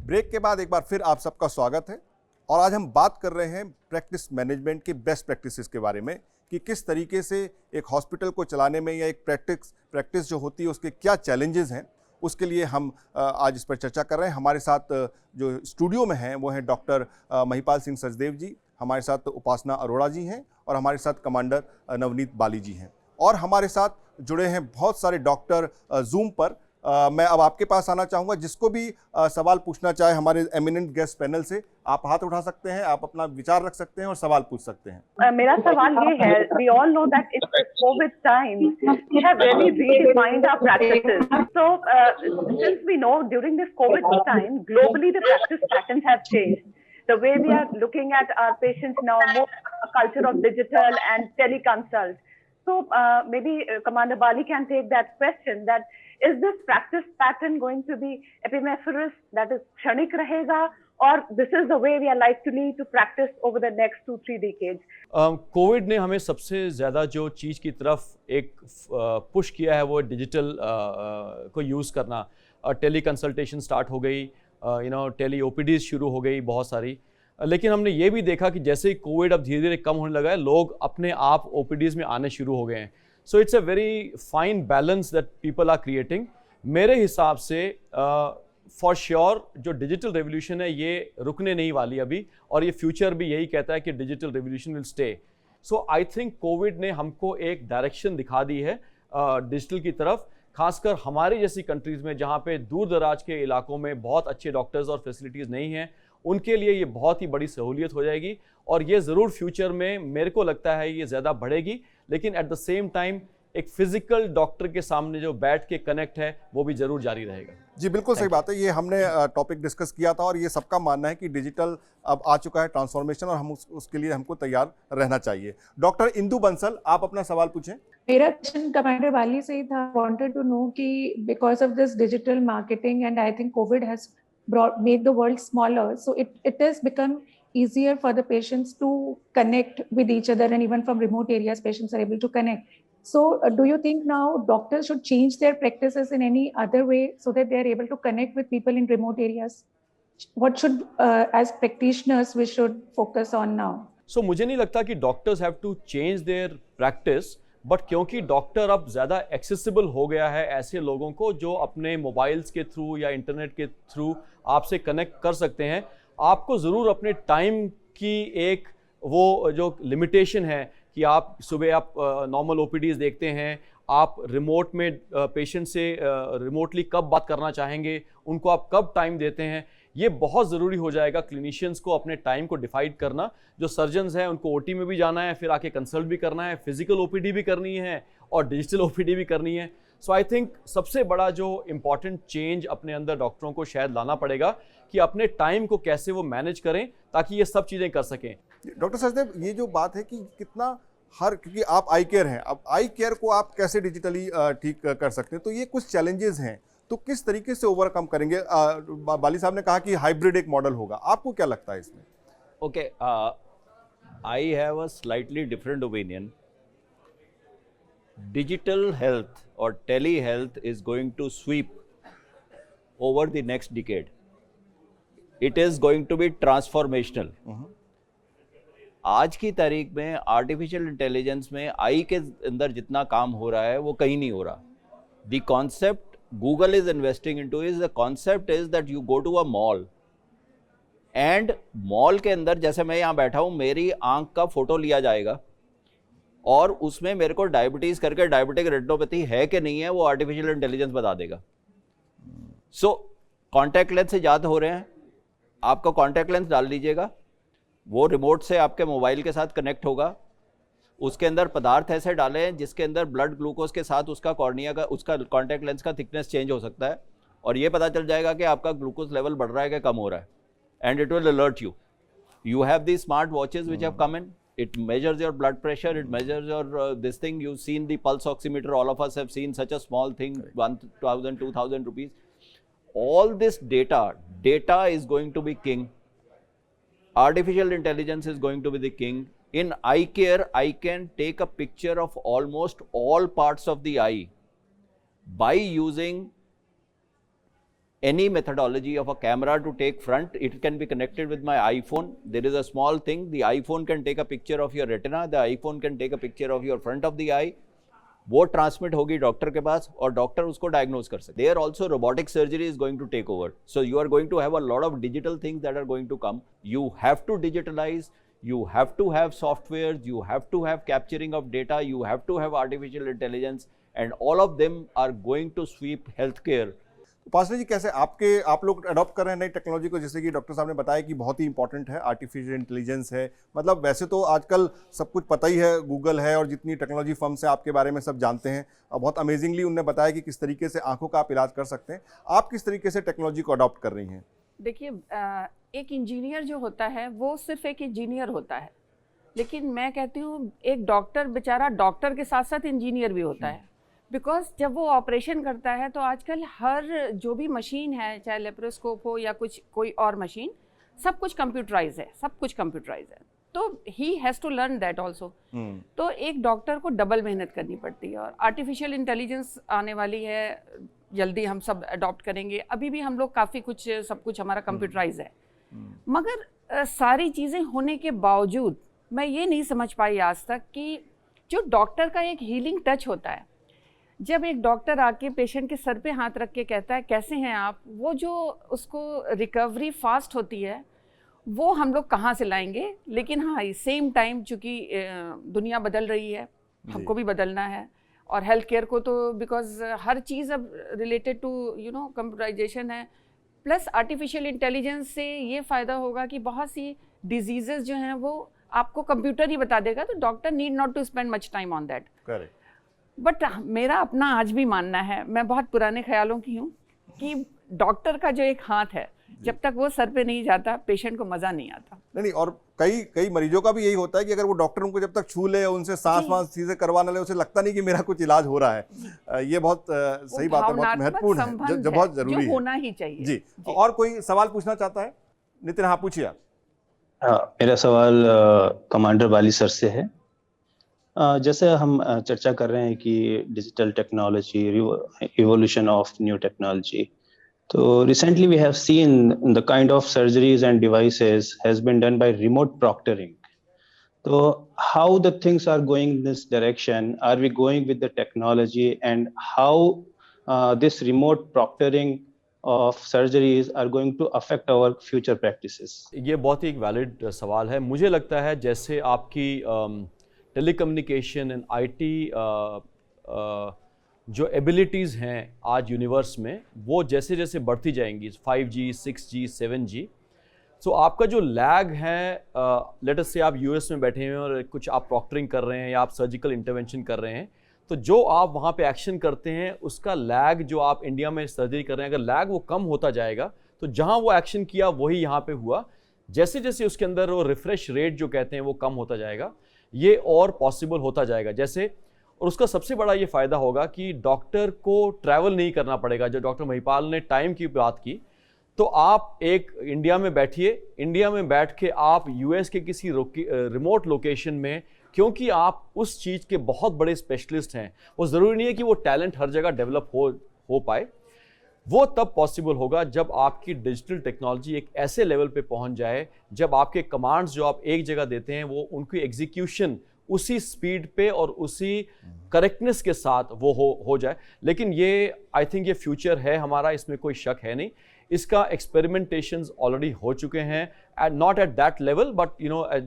Break के बाद एक बार फिर आप सबका स्वागत है और आज हम बात कर रहे हैं प्रैक्टिस मैनेजमेंट के बेस्ट प्रैक्टिसेस के बारे में कि किस तरीके से एक हॉस्पिटल को चलाने में या एक प्रैक्टिस जो होती है उसके क्या चैलेंजेस हैं। उसके लिए हम आज इस पर चर्चा कर रहे हैं। हमारे साथ जो स्टूडियो में हैं वो हैं डॉक्टर महिपाल सिंह सचदेव जी, हमारे साथ उपासना अरोड़ा जी हैं और हमारे साथ कमांडर नवनीत बाली जी हैं और हमारे साथ जुड़े हैं बहुत सारे डॉक्टर जूम पर। मैं अब आपके पास आना चाहूँगा, जिसको भी सवाल पूछना चाहे हमारे एमिनेंट गेस्ट पैनल से, आप हाथ उठा सकते हैं, आप अपना विचार रख सकते हैं और सवाल पूछ सकते हैं। मेरा सवाल ये है, we all know that it's COVID time, we have really redefined our practices. So since we know during this COVID time, globally the practice patterns have changed. The way we are looking at our patients now, more a culture of digital and teleconsult. So maybe Commander Bali can take that question, that is this practice pattern going to be ephemeral, that is क्षणिक रहेगा, or this is the way we are likely to practice over the next 2-3 decades? Covid ने हमें सबसे ज़्यादा जो चीज़ की तरफ एक पुश किया है वो डिजिटल को यूज़ करना। टेली कंसल्टेशन स्टार्ट हो गई, टेली ओपीडीज शुरू हो गई बहुत सारी। लेकिन हमने ये भी देखा कि जैसे ही कोविड अब धीरे धीरे कम होने लगा है, लोग अपने आप ओपीडीज में आने शुरू हो गए हैं। So it's a very fine balance that people are creating. मेरे हिसाब से फॉर श्योर जो डिजिटल रेवोल्यूशन है ये रुकने नहीं वाली अभी, और ये फ्यूचर भी यही कहता है कि digital revolution will stay. So I think Covid ने हमको एक डायरेक्शन दिखा दी है डिजिटल की तरफ, खासकर हमारी जैसी कंट्रीज़ में जहाँ पे दूर दराज के इलाकों में बहुत अच्छे डॉक्टर्स और फैसिलिटीज़ नहीं हैं, उनके लिए ये बहुत ही बड़ी सहूलियत हो जाएगी और ये ज़रूर फ्यूचर में मेरे को लगता है ये ज़्यादा बढ़ेगी। लेकिन एट द सेम टाइम एक फिजिकल डॉक्टर के सामने जो बैठ के कनेक्ट है वो भी ज़रूर जारी रहेगा। जी बिल्कुल सही बात है। ये हमने टॉपिक डिस्कस किया था और ये सबका मानना है कि डिजिटल अब आ चुका है ट्रांसफॉर्मेशन और हम उसके लिए हमको तैयार रहना चाहिए। डॉक्टर इंदु बंसल, आप अपना सवाल पूछें। मेरा क्वेश्चन कमांडर वाली से ही था। वांटेड टू नो कि because of this digital marketing and I think Covid has made the world smaller, so it has become easier for the patients to connect with each other, and even from remote areas patients are able to connect. So do you think now doctors should change their practices in any other way so that they are able to connect with people in remote areas? What should as practitioners we should focus on now? So मुझे नहीं लगता कि doctors have to change their practice, but क्योंकि doctor अब ज़्यादा accessible हो गया है ऐसे लोगों को जो अपने मोबाइल्स के थ्रू या इंटरनेट के थ्रू आपसे कनेक्ट कर सकते हैं, आपको ज़रूर अपने टाइम की एक वो जो लिमिटेशन है कि आप सुबह आप नॉर्मल ओपीडीज देखते हैं, आप रिमोट में पेशेंट से रिमोटली कब बात करना चाहेंगे, उनको आप कब टाइम देते हैं, ये बहुत ज़रूरी हो जाएगा क्लिनिशियंस को अपने टाइम को डिफाइड करना। जो सर्जन्स हैं उनको ओटी में भी जाना है, फिर आके कंसल्ट भी करना है, फिजिकल ओपीडी भी करनी है और डिजिटल ओपीडी भी करनी है। सो आई थिंक सबसे बड़ा जो इम्पॉर्टेंट चेंज अपने अंदर डॉक्टरों को शायद लाना पड़ेगा कि अपने टाइम को कैसे वो मैनेज करें ताकि ये सब चीज़ें कर सकें। डॉक्टर सचदेव, ये जो बात है कि कितना क्योंकि आप आई केयर हैं, अब आई केयर को आप कैसे डिजिटली ठीक कर सकते हैं, तो ये कुछ चैलेंजेस हैं, तो किस तरीके से ओवरकम करेंगे? बाली साहब ने कहा कि हाइब्रिड एक मॉडल होगा, आपको क्या लगता है इसमें? Okay, I have a slightly different opinion. Digital health or telehealth is going to sweep over the next decade. It is going to be transformational. आज की तारीख में आर्टिफिशियल इंटेलिजेंस में आई के अंदर जितना काम हो रहा है वो कहीं नहीं हो रहा। The concept Google is investing into is the concept is that you go to a mall and mall के अंदर जैसे मैं यहाँ बैठा हूँ, मेरी आंख का फोटो लिया जाएगा और उसमें मेरे को डायबिटीज करके डायबिटिक रेटिनोपैथी है कि नहीं है वो आर्टिफिशियल इंटेलिजेंस बता देगा। सो कॉन्टैक्ट लेंस से याद हो रहे हैं, आपका कॉन्टैक्ट लेंस डाल लीजिएगा, वो रिमोट से आपके मोबाइल के साथ कनेक्ट होगा, उसके अंदर पदार्थ ऐसे डाले हैं जिसके अंदर ब्लड ग्लूकोज के साथ उसका कॉर्निया का उसका कॉन्टैक्ट लेंस का थिकनेस चेंज हो सकता है और ये पता चल जाएगा कि आपका ग्लूकोज लेवल बढ़ रहा है कि कम हो रहा है, and it will alert you. You have these smart watches which have come in. It measures your blood pressure. It measures your this thing. You've seen the pulse oximeter. All of us have seen such a small thing, 1,000, 2,000 rupees. All this data is going to be king. Artificial intelligence is going to be the king. In eye care, I can take a picture of almost all parts of the eye by using any methodology of a camera to take front. It can be connected with my iPhone. There is a small thing. The iPhone can take a picture of your retina. The iPhone can take a picture of your front of the eye. वो transmit होगी doctor के पास और doctor उसको diagnose कर सकते. There also robotic surgery is going to take over. So you are going to have a lot of digital things that are going to come. You have to digitalize. You have to have softwares, you have to have capturing of data, you have to have artificial intelligence, and all of them are going to sweep healthcare. उपासना जी, कैसे आप लोग adopt कर रहे हैं नई technology को? जैसे कि डॉक्टर साहब ने बताया कि बहुत ही इंपॉर्टेंट है, आर्टिफिशियल इंटेलिजेंस है. मतलब वैसे तो आजकल सब कुछ पता ही है, गूगल है और जितनी टेक्नोलॉजी फर्म्स है आपके बारे में सब जानते हैं. और बहुत अमेजिंगली उन्होंने बताया कि किस तरीके से आंखों का आप इलाज कर सकते हैं. आप किस तरीके से टेक्नोलॉजी को अडॉप्ट कर रही हैं? देखिए, एक इंजीनियर जो होता है वो सिर्फ एक इंजीनियर होता है, लेकिन मैं कहती हूँ एक डॉक्टर बेचारा डॉक्टर के साथ साथ इंजीनियर भी होता है. बिकॉज जब वो ऑपरेशन करता है तो आजकल हर जो भी मशीन है, चाहे लेप्रोस्कोप हो या कोई और मशीन, सब कुछ कंप्यूटराइज है, सब कुछ कंप्यूटराइज है. तो he has to learn that also. तो एक डॉक्टर को डबल मेहनत करनी पड़ती है. और आर्टिफिशियल इंटेलिजेंस आने वाली है, जल्दी हम सब अडॉप्ट करेंगे. अभी भी हम लोग काफ़ी कुछ, सब कुछ हमारा कंप्यूटराइज है. मगर सारी चीज़ें होने के बावजूद मैं ये नहीं समझ पाई आज तक कि जो डॉक्टर का एक हीलिंग टच होता है, जब एक डॉक्टर आके पेशेंट के सर पे हाथ रख के कहता है कैसे हैं आप, वो जो उसको रिकवरी फास्ट होती है वो हम लोग कहाँ से लाएंगे. लेकिन हाँ, सेम टाइम चूँकि दुनिया बदल रही है, हमको भी बदलना है. और हेल्थ केयर को तो बिकॉज हर चीज़ अब रिलेटेड टू कंप्यूटराइजेशन है. प्लस आर्टिफिशियल इंटेलिजेंस से ये फ़ायदा होगा कि बहुत सी डिजीज़ेस जो हैं वो आपको कंप्यूटर ही बता देगा, तो doctor need not to spend much time on that. Correct. But मेरा अपना आज भी मानना है, मैं बहुत पुराने ख्यालों की हूँ, कि डॉक्टर का जो एक हाथ है, जब तक वो सर पे नहीं जाता पेशेंट को मज़ा नहीं आता. नहीं, और कई मरीजों का भी यही होता है कि अगर वो डॉक्टर उनको जब तक छू ले, उनसे सांस चीजें करवाना ले, उसे लगता नहीं कि मेरा कुछ इलाज हो रहा है. ये बहुत सही बात है, बहुत महत्वपूर्ण है, जो बहुत जरूरी है, होना ही चाहिए. जी. और कोई सवाल पूछना चाहता है? नितिन, हाँ पूछिए आप. मेरा सवाल कमांडर वाली सर से है. जैसे हम चर्चा कर रहे हैं कि digital technology, evolution of new technology, तो recently we have seen the kind of surgeries and devices has been done by remote proctoring. तो how the things are going in this direction? Are we going with the technology, and how this remote proctoring of surgeries are going to affect our future practices? ये बहुत ही एक valid सवाल है. मुझे लगता है जैसे आपकी टेलीकम्युनिकेशन एंड आईटी जो एबिलिटीज़ हैं आज यूनिवर्स में, वो जैसे जैसे बढ़ती जाएंगी, 5G, 6G, 7G, सो आपका जो लैग है, लेट अस से आप यूएस में बैठे हैं और कुछ आप प्रॉक्टरिंग कर रहे हैं या आप सर्जिकल इंटरवेंशन कर रहे हैं, तो जो आप वहाँ पे एक्शन करते हैं उसका लैग, जो आप इंडिया में सर्जरी कर रहे हैं, अगर लैग वो कम होता जाएगा तो जहाँ वो एक्शन किया वही यहाँ पे हुआ. जैसे जैसे उसके अंदर वो रिफ्रेश रेट जो कहते हैं वो कम होता जाएगा, ये और पॉसिबल होता जाएगा जैसे. और उसका सबसे बड़ा ये फ़ायदा होगा कि डॉक्टर को ट्रैवल नहीं करना पड़ेगा. जो डॉक्टर महिपाल ने टाइम की बात की, तो आप एक इंडिया में बैठिए, इंडिया में बैठ के आप यूएस के किसी रिमोट लोकेशन में, क्योंकि आप उस चीज़ के बहुत बड़े स्पेशलिस्ट हैं, वो ज़रूरी नहीं है कि वो टैलेंट हर जगह डेवलप हो पाए. वो तब पॉसिबल होगा जब आपकी डिजिटल टेक्नोलॉजी एक ऐसे लेवल पे पहुंच जाए, जब आपके कमांड्स जो आप एक जगह देते हैं वो उनकी एग्जीक्यूशन उसी स्पीड पे और उसी करेक्टनेस के साथ वो हो जाए. लेकिन ये आई थिंक ये फ्यूचर है हमारा, इसमें कोई शक है नहीं. इसका एक्सपेरिमेंटेशंस ऑलरेडी हो चुके हैं, and not at that level, but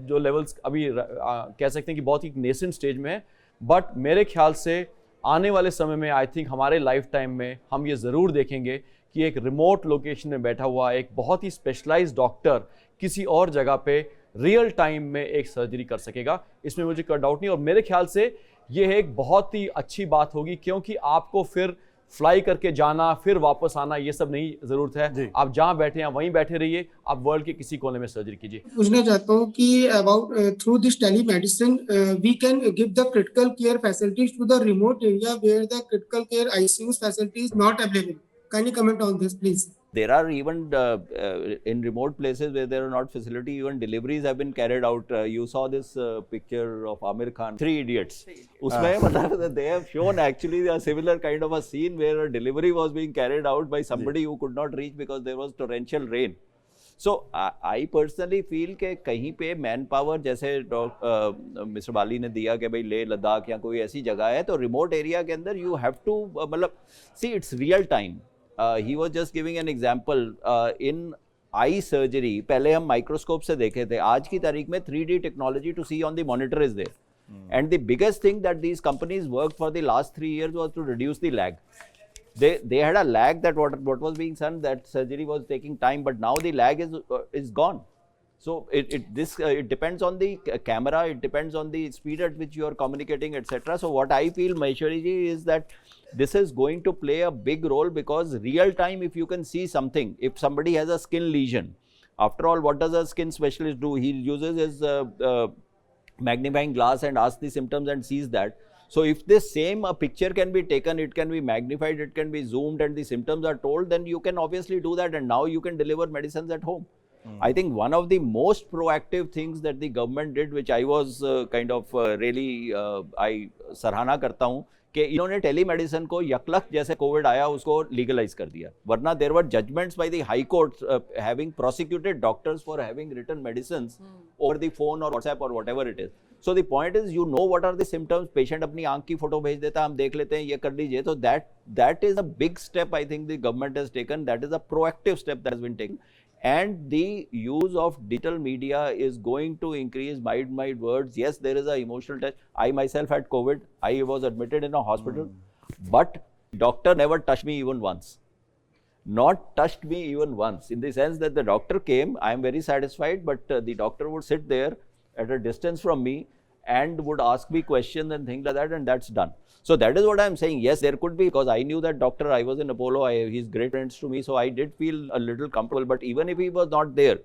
जो लेवल्स अभी कह सकते हैं कि बहुत ही नेसेंट स्टेज में है. बट मेरे ख्याल से आने वाले समय में आई थिंक हमारे लाइफ टाइम में हम ये ज़रूर देखेंगे कि एक रिमोट लोकेशन में बैठा हुआ एक बहुत ही स्पेशलाइज्ड डॉक्टर किसी और जगह पे रियल टाइम में एक सर्जरी कर सकेगा. इसमें मुझे कोई डाउट नहीं. और मेरे ख्याल से ये एक बहुत ही अच्छी बात होगी, क्योंकि आपको फिर फ्लाई करके जाना फिर वापस आना ये सब नहीं ज़रूरत है. आप जहाँ बैठे हैं वहीं बैठे रहिए, आप वर्ल्ड के किसी कोने में सर्जरी कीजिए. पूछना चाहता हूँ कि about through this telemedicine we can give the critical care facilities to the remote area where the critical care ICU facilities not available. Can you comment on this please? There are even in remote places where there are not facility, even deliveries have been carried out. You saw this picture of Amir Khan, Three Idiots. Usme matlab they have shown actually a similar kind of a scene where a delivery was being carried out by somebody who could not reach because there was torrential rain. So I personally feel कि कहीं पे man power जैसे mister बाली ने दिया कि भाई लेह लद्दाख या कोई ऐसी जगह है तो रिमोट एरिया के अंदर यू हैव टू मतलब see it's real time. He was just giving an example in eye surgery. पहले हम माइक्रोस्कोप से देखे थे, आज की तारीख में 3D technology to see on the monitor is there. And the biggest thing that these companies worked for the last 3 years was to reduce the lag. They had a lag that what was being done, that surgery was taking time, but now the lag is gone. So it depends on the camera, it depends on the speed at which you are communicating, etc. So what I feel, Maheshwari ji, is that this is going to play a big role because real time, if you can see something, if somebody has a skin lesion, after all, what does a skin specialist do? He uses his magnifying glass and asks the symptoms and sees that. So if this same picture can be taken, it can be magnified, it can be zoomed, and the symptoms are told, then you can obviously do that, and now you can deliver medicines at home. I think one of the most proactive things that the government did, which I was kind of really I सराहना करता हूँ कि इन्होंने telemedicine को यकलक जैसे Covid आया उसको legalise कर दिया. वरना there were judgments by the high court having prosecuted doctors for having written medicines over the phone और व्हाट्सएप और whatever it is. So the point is you know what are the symptoms. Patient अपनी आंख की photo भेज देता है, हम देख लेते हैं, ये कर लीजिए. तो that is a big step I think the government has taken. That is a proactive step that has been taken. And the use of digital media is going to increase. My words, yes, there is a emotional touch. I myself had COVID. I was admitted in a hospital, but doctor never touched me even once. Not touched me even once. In the sense that the doctor came, I am very satisfied, but the doctor would sit there at a distance from me and would ask me questions and things like that, and that's done. So that is what I am saying. Yes, there could be, because I knew that doctor. I was in Apollo. He's great friends to me, so I did feel a little comfortable. But even if he was not there,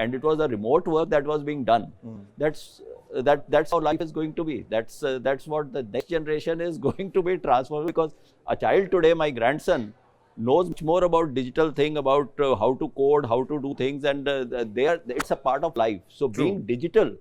and it was a remote work that was being done, that's how life is going to be. That's what the next generation is going to be transformed. Because a child today, my grandson, knows much more about digital thing, about how to code, how to do things, and it's a part of life. So being digital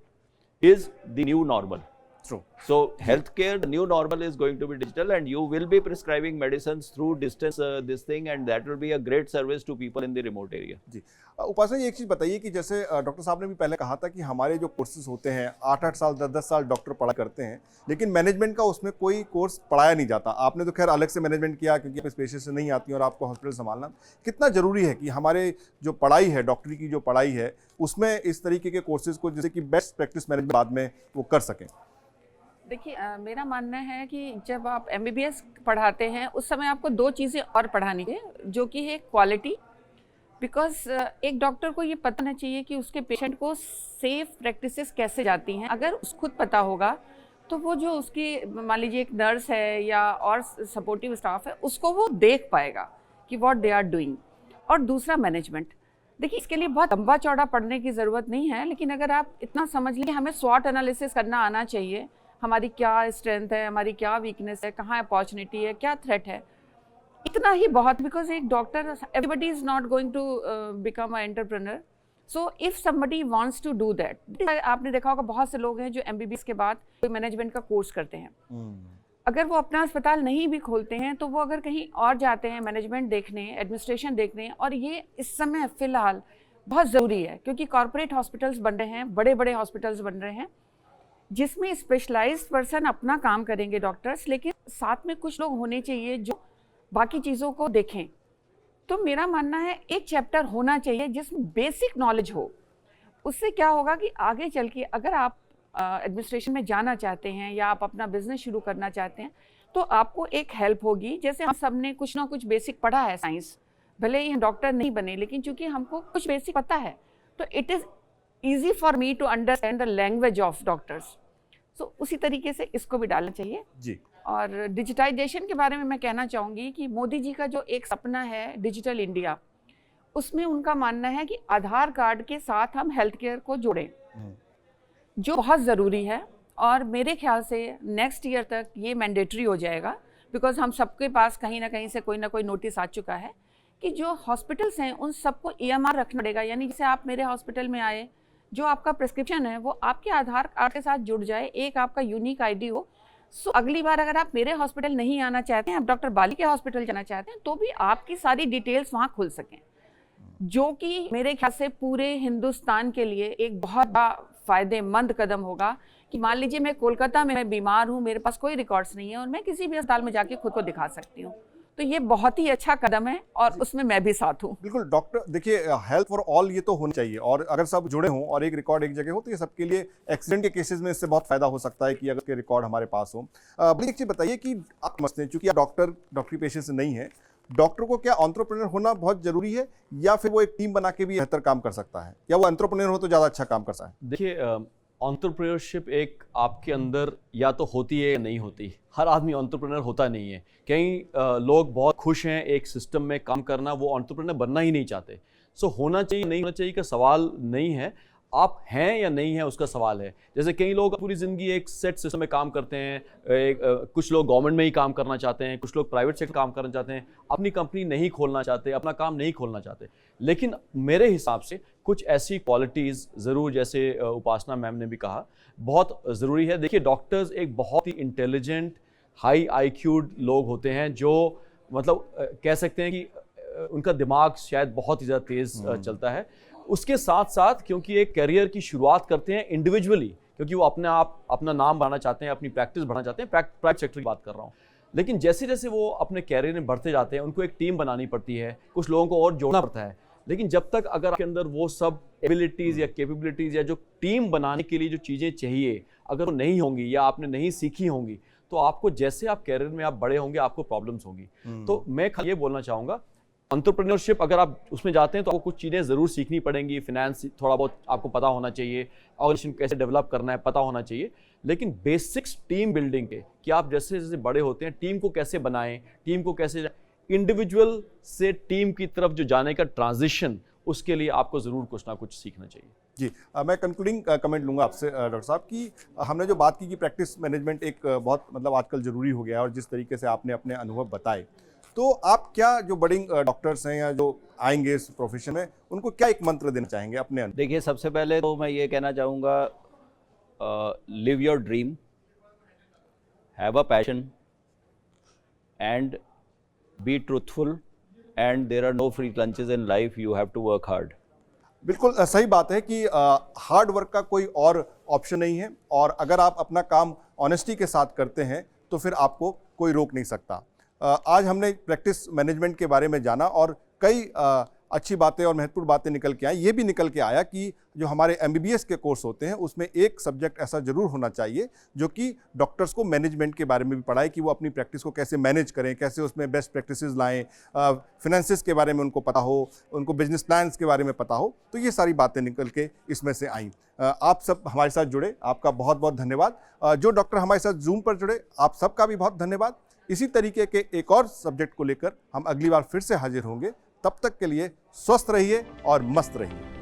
is the new normal. True. So healthcare, the new normal is going to be digital, and you will be prescribing medicines through distance this thing, and that will be a great service to people in the remote area. जी, उपासना जी एक चीज़ बताइए कि जैसे doctor साहब ने भी पहले कहा था कि हमारे जो कोर्सेज होते हैं 8-8 साल 10-10 साल डॉक्टर पढ़ा करते हैं, लेकिन मैनेजमेंट का उसमें कोई कोर्स पढ़ाया नहीं जाता. आपने तो खैर अलग से मैनेजमेंट किया क्योंकि आप इस पेशे से नहीं आती और आपको हॉस्पिटल संभालना. कितना ज़रूरी है कि हमारे जो पढ़ाई है, डॉक्टरी की जो पढ़ाई है, उसमें इस तरीके के कोर्सेज को जैसे कि बेस्ट प्रैक्टिस मैनेजमेंट बाद में वो कर सकें. देखिए, मेरा मानना है कि जब आप MBBS पढ़ाते हैं उस समय आपको 2 चीज़ें और पढ़ानी है, जो कि है क्वालिटी. बिकॉज एक डॉक्टर को ये पता होना चाहिए कि उसके पेशेंट को सेफ प्रैक्टिसेस कैसे जाती हैं. अगर उसको खुद पता होगा तो वो जो उसकी मान लीजिए एक नर्स है या और सपोर्टिव स्टाफ है, उसको वो देख पाएगा कि व्हाट दे आर डूइंग. और दूसरा मैनेजमेंट. देखिए, इसके लिए बहुत लंबा चौड़ा पढ़ने की ज़रूरत नहीं है, लेकिन अगर आप इतना समझ लीजिए हमें SWOT एनालिसिस करना आना चाहिए. हमारी क्या स्ट्रेंथ है, हमारी क्या वीकनेस है, कहाँ अपॉर्चुनिटी है, क्या थ्रेट है, इतना ही बहुत. बिकॉज एक doctor, everybody is not going to become an entrepreneur. So if somebody wants to do that, आपने देखा होगा बहुत से लोग हैं जो MBBS के बाद कोई मैनेजमेंट का कोर्स करते हैं. अगर वो अपना अस्पताल नहीं भी खोलते हैं तो वो अगर कहीं और जाते हैं मैनेजमेंट देखने, एडमिनिस्ट्रेशन देखने, और ये इस समय फ़िलहाल बहुत ज़रूरी है क्योंकि कॉरपोरेट हॉस्पिटल्स बन रहे हैं, बड़े बड़े हॉस्पिटल्स बन रहे हैं जिसमें स्पेशलाइज्ड पर्सन अपना काम करेंगे डॉक्टर्स, लेकिन साथ में कुछ लोग होने चाहिए जो बाकी चीज़ों को देखें. तो मेरा मानना है एक चैप्टर होना चाहिए जिसमें बेसिक नॉलेज हो. उससे क्या होगा कि आगे चल के अगर आप एडमिनिस्ट्रेशन में जाना चाहते हैं या आप अपना बिजनेस शुरू करना चाहते हैं तो आपको एक हेल्प होगी. जैसे हम सब ने कुछ ना कुछ बेसिक पढ़ा है साइंस, भले ही हम डॉक्टर नहीं बने, लेकिन चूंकि हमको कुछ बेसिक पता है तो it is easy for me to understand the language of doctors. So उसी तरीके से इसको भी डालना चाहिए जी. और डिजिटाइजेशन के बारे में मैं कहना चाहूँगी कि मोदी जी का जो एक सपना है डिजिटल इंडिया, उसमें उनका मानना है कि आधार कार्ड के साथ हम हेल्थ केयर को जोड़ें, जो बहुत ज़रूरी है. और मेरे ख्याल से नेक्स्ट ईयर तक ये मैंडेटरी हो जाएगा, बिकॉज हम सबके पास कहीं ना कहीं से कोई ना कोई नोटिस आ चुका है कि जो हॉस्पिटल्स हैं उन सबको EMR रखना पड़ेगा, यानी जैसे आप मेरे हॉस्पिटल में आए, जो आपका प्रिस्क्रिप्शन है वो आपके आधार कार्ड के साथ जुड़ जाए, एक आपका यूनिक ID हो। सो अगली बार अगर आप मेरे हॉस्पिटल नहीं आना चाहते हैं, आप डॉक्टर बाली के हॉस्पिटल जाना चाहते हैं, तो भी आपकी सारी डिटेल्स वहाँ खुल सकें, जो कि मेरे ख्याल से पूरे हिंदुस्तान के लिए एक बहुत बड़ा फायदेमंद कदम होगा। कि मान लीजिए मैं कोलकाता में मैं बीमार हूँ, मेरे पास कोई रिकॉर्ड्स नहीं है और मैं किसी भी अस्पताल में जाके खुद को दिखा सकती हूँ, तो ये बहुत ही अच्छा कदम है और उसमें मैं भी साथ हूँ। बिल्कुल डॉक्टर, देखिए हेल्थ फॉर ऑल ये तो होना चाहिए, और अगर सब जुड़े हों और एक रिकॉर्ड एक जगह हो तो ये सबके लिए एक्सीडेंट के केसेस में इससे बहुत फायदा हो सकता है कि अगर के रिकॉर्ड हमारे पास हो। बड़ी एक चीज़ बताइए कि आप समझते हैं, चूंकि आप डॉक्टरी पेशे से नहीं है, डॉक्टर को क्या एंटरप्रेन्योर होना बहुत जरूरी है, या फिर वो एक टीम बना के भी बेहतर काम कर सकता है, या वो एंटरप्रेन्योर हो तो ज़्यादा अच्छा काम कर सकता है? देखिए, एंटरप्रेन्योरशिप एक आपके अंदर या तो होती है या नहीं होती। हर आदमी एंटरप्रेन्योर होता नहीं है। कई लोग बहुत खुश हैं एक सिस्टम में काम करना, वो एंटरप्रेन्योर बनना ही नहीं चाहते। सो होना चाहिए नहीं होना चाहिए का सवाल नहीं है, आप हैं या नहीं हैं उसका सवाल है। जैसे कई लोग पूरी ज़िंदगी एक सेट सिस्टम में काम करते हैं, कुछ लोग गवर्नमेंट में ही काम करना चाहते हैं, कुछ लोग प्राइवेट सेक्टर काम करना चाहते हैं, अपनी कंपनी नहीं खोलना चाहते, अपना काम नहीं खोलना चाहते। लेकिन मेरे हिसाब से कुछ ऐसी क्वालिटीज़ ज़रूर, जैसे उपासना मैम ने भी कहा, बहुत ज़रूरी है। देखिए, डॉक्टर्स एक बहुत ही इंटेलिजेंट, हाई IQ लोग होते हैं, जो मतलब कह सकते हैं कि उनका दिमाग शायद बहुत ही ज़्यादा तेज़ चलता है। उसके साथ साथ क्योंकि एक करियर की शुरुआत करते हैं इंडिविजुअली, क्योंकि वो अपने आप अपना नाम बढ़ाना चाहते हैं, अपनी प्रैक्टिस बढ़ाना चाहते हैं, प्राइवेट सेक्टर की बात कर रहा हूँ। लेकिन जैसे जैसे वो अपने कैरियर में बढ़ते जाते हैं, उनको एक टीम बनानी पड़ती है, कुछ लोगों को और जोड़ना पड़ता है। लेकिन जब तक अगर आपके अंदर वो सब एबिलिटीज़ या कैपेबिलिटीज़ या जो टीम बनाने के लिए जो चीज़ें चाहिए अगर वो नहीं होंगी या आपने नहीं सीखी होंगी, तो आपको जैसे आप कैरियर में आप बड़े होंगे आपको प्रॉब्लम्स होंगी। तो मैं ये बोलना चाहूँगा, एंटरप्रेन्योरशिप अगर आप उसमें जाते हैं तो आपको कुछ चीज़ें ज़रूर सीखनी पड़ेंगी। फिनेंस थोड़ा बहुत आपको पता होना चाहिए, ऑर्गेनाइजेशन कैसे डेवलप करना है पता होना चाहिए, लेकिन बेसिक्स टीम बिल्डिंग के, कि आप जैसे जैसे बड़े होते हैं टीम को कैसे बनाएं, टीम को कैसे इंडिविजुअल से टीम की तरफ जो जाने का ट्रांजिशन, उसके लिए आपको ज़रूर कुछ ना कुछ सीखना चाहिए। जी, मैं कंक्लूडिंग कमेंट लूँगा आपसे डॉक्टर साहब कि हमने जो बात की कि प्रैक्टिस मैनेजमेंट एक बहुत मतलब आजकल ज़रूरी हो गया है, और जिस तरीके से आपने अपने अनुभव बताए, तो आप क्या जो बडिंग डॉक्टर्स हैं या जो आएंगे इस प्रोफेशन में, उनको क्या एक मंत्र देना चाहेंगे अपने अंदर? देखिए, सबसे पहले तो मैं ये कहना चाहूँगा, live your dream, have a passion and be truthful, and there are no free lunches in life, you have to work hard. बिल्कुल सही बात है कि हार्ड वर्क का कोई और ऑप्शन नहीं है, और अगर आप अपना काम ऑनेस्टी के साथ करते हैं तो फिर आपको कोई रोक नहीं सकता। आज हमने प्रैक्टिस मैनेजमेंट के बारे में जाना, और कई अच्छी बातें और महत्वपूर्ण बातें निकल के आई। ये भी निकल के आया कि जो हमारे MBBS के कोर्स होते हैं उसमें एक सब्जेक्ट ऐसा ज़रूर होना चाहिए जो कि डॉक्टर्स को मैनेजमेंट के बारे में भी पढ़ाए, कि वो अपनी प्रैक्टिस को कैसे मैनेज करें, कैसे उसमें बेस्ट प्रैक्टिसेस लाएं, फिनेंसेस के बारे में उनको पता हो, उनको बिजनेस प्लान्स के बारे में पता हो। तो ये सारी बातें निकल के इसमें से आईं। आप सब हमारे साथ जुड़े, आपका बहुत बहुत धन्यवाद। जो डॉक्टर हमारे साथ जूम पर जुड़े, आप सबका भी बहुत धन्यवाद। इसी तरीके के एक और सब्जेक्ट को लेकर हम अगली बार फिर से हाजिर होंगे। तब तक के लिए स्वस्थ रहिए और मस्त रहिए।